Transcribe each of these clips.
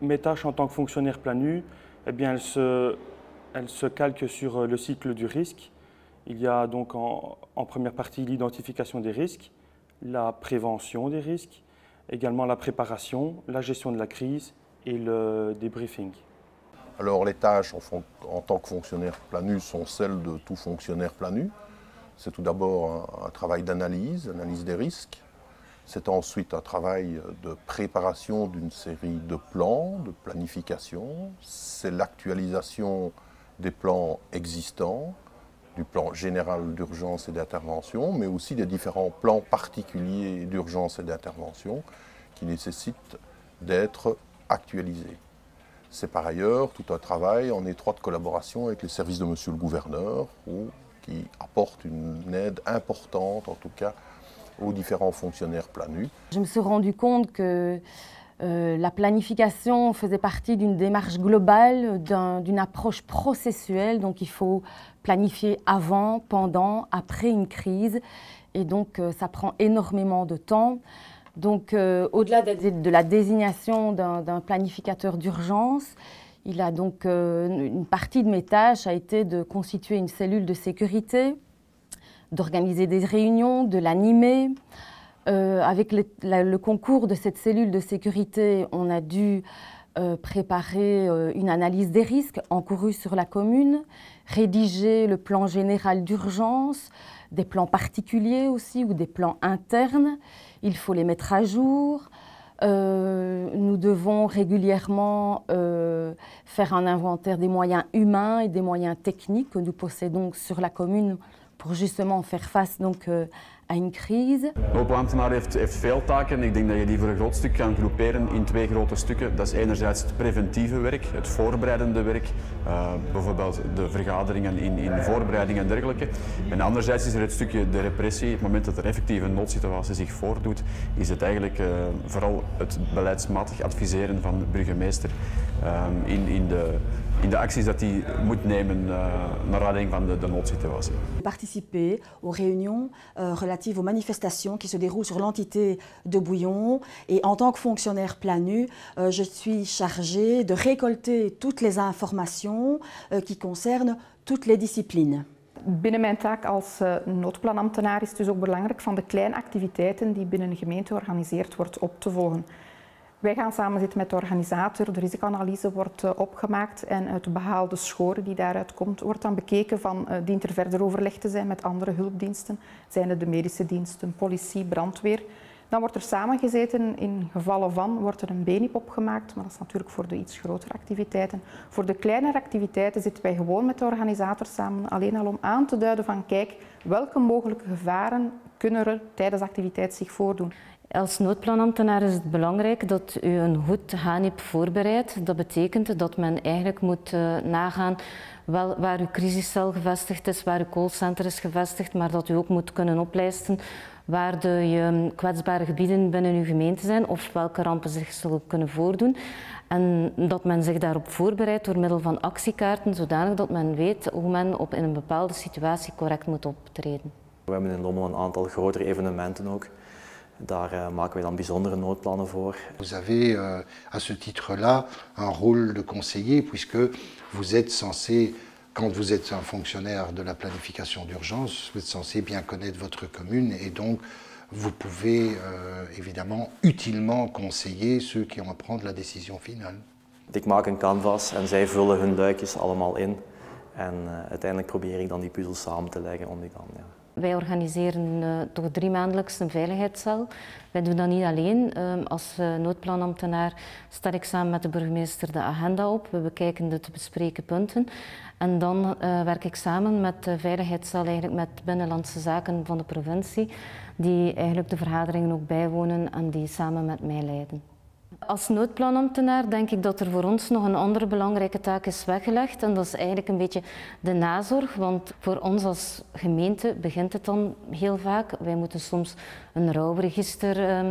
Mes tâches en tant que fonctionnaire PLANU, eh bien, elles se calquent sur le cycle du risque. Il y a donc en première partie l'identification des risques, la prévention des risques, également la préparation, la gestion de la crise et le débriefing. Alors les tâches en tant que fonctionnaire PLANU sont celles de tout fonctionnaire PLANU. C'est tout d'abord un travail d'analyse des risques. C'est ensuite un travail de préparation d'une série de plans, de planification. C'est l'actualisation des plans existants, du plan général d'urgence et d'intervention, mais aussi des différents plans particuliers d'urgence et d'intervention qui nécessitent d'être actualisés. C'est par ailleurs tout un travail en étroite collaboration avec les services de Monsieur le Gouverneur, qui apporte une aide importante, en tout cas, aux différents fonctionnaires PLANU. Je me suis rendu compte que la planification faisait partie d'une démarche globale, d'une approche processuelle. Donc il faut planifier avant, pendant, après une crise. Et donc ça prend énormément de temps. Donc au-delà de la désignation d'un planificateur d'urgence, il a donc une partie de mes tâches a été de constituer une cellule de sécurité, d'organiser des réunions, de l'animer. Avec le concours de cette cellule de sécurité, on a dû préparer une analyse des risques encourus sur la commune, rédiger le plan général d'urgence, des plans particuliers aussi ou des plans internes. Il faut les mettre à jour. Nous devons régulièrement faire un inventaire des moyens humains et des moyens techniques que nous possédons sur la commune pour justement faire face donc, à une crise. De hulpambtenaar heeft veel taken. Ik denk dat je die voor een groot stuk kan groeperen in twee grote stukken. Dat is enerzijds het preventieve werk, het voorbereidende werk, bijvoorbeeld de vergaderingen in voorbereiding en dergelijke. En anderzijds is er het stukje de repressie. Op het moment dat er effectief een noodsituatie zich voordoet, is het eigenlijk vooral het beleidsmatig adviseren van de burgemeester in de acties dat hij moet nemen naar aanleiding van de noodsituatie. Participer aux réunions relatives aux manifestations qui se déroulent sur l'entité de Bouillon. Et en tant que fonctionnaire PLANU, je suis chargée de récolter toutes les informations qui concernent toutes les disciplines. Binnen mijn taak als noodplanambtenaar is het dus ook belangrijk van de kleine activiteiten die binnen een gemeente georganiseerd wordt op te volgen. Wij gaan samen zitten met de organisator, de risicoanalyse wordt opgemaakt en uit de behaalde score die daaruit komt, wordt dan bekeken van dient er verder overleg te zijn met andere hulpdiensten, zijn het de medische diensten, politie, brandweer. Dan wordt er samengezeten, in gevallen van wordt er een BNIP opgemaakt, maar dat is natuurlijk voor de iets grotere activiteiten. Voor de kleinere activiteiten zitten wij gewoon met de organisator samen, alleen al om aan te duiden van kijk, welke mogelijke gevaren kunnen er tijdens de activiteit zich voordoen. Als noodplanambtenaar is het belangrijk dat u een goed HNIP voorbereidt. Dat betekent dat men eigenlijk moet nagaan waar uw crisiscel gevestigd is, waar uw callcenter is gevestigd, maar dat u ook moet kunnen oplijsten waar de kwetsbare gebieden binnen uw gemeente zijn of welke rampen zich zullen kunnen voordoen. En dat men zich daarop voorbereidt door middel van actiekaarten, zodanig dat men weet hoe men in een bepaalde situatie correct moet optreden. We hebben in Lommel een aantal grotere evenementen ook. Daar maken we dan bijzondere noodplannen voor. Vous avez à ce titre-là un rôle de conseiller puisque vous êtes censé, quand vous êtes un fonctionnaire de la planification d'urgence, vous êtes censé bien connaître votre commune et donc vous pouvez évidemment utilement conseiller ceux qui ont à prendre la décision finale. Ik maak een canvas en zij vullen hun luikjes allemaal in en uiteindelijk probeer ik dan die puzzel samen te leggen om die dan... Ja. Wij organiseren toch 3 maandelijks een veiligheidscel. Wij doen dat niet alleen. Als noodplanambtenaar stel ik samen met de burgemeester de agenda op. We bekijken de te bespreken punten. En dan werk ik samen met de veiligheidscel, eigenlijk met Binnenlandse Zaken van de provincie, die eigenlijk de vergaderingen ook bijwonen en die samen met mij leiden. Als noodplanambtenaar denk ik dat er voor ons nog een andere belangrijke taak is weggelegd en dat is eigenlijk een beetje de nazorg, want voor ons als gemeente begint het dan heel vaak. Wij moeten soms een rouwregister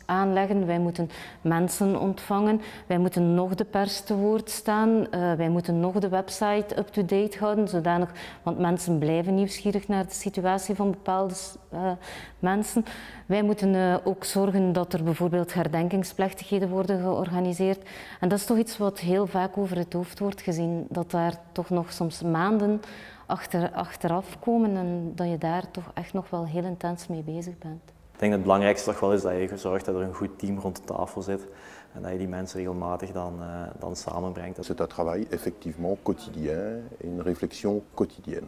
aanleggen, wij moeten mensen ontvangen, wij moeten nog de pers te woord staan, wij moeten nog de website up-to-date houden, zodanig, want mensen blijven nieuwsgierig naar de situatie van bepaalde mensen. Wij moeten ook zorgen dat er bijvoorbeeld herdenkingsplechtigheden worden georganiseerd. En dat is toch iets wat heel vaak over het hoofd wordt gezien, dat daar toch nog soms maanden achteraf komen en dat je daar toch echt nog wel heel intens mee bezig bent. Ik denk dat het belangrijkste toch wel is dat je zorgt dat er een goed team rond de tafel zit en dat je die mensen regelmatig dan samenbrengt. C'est un travail effectivement quotidien et une réflexion quotidienne.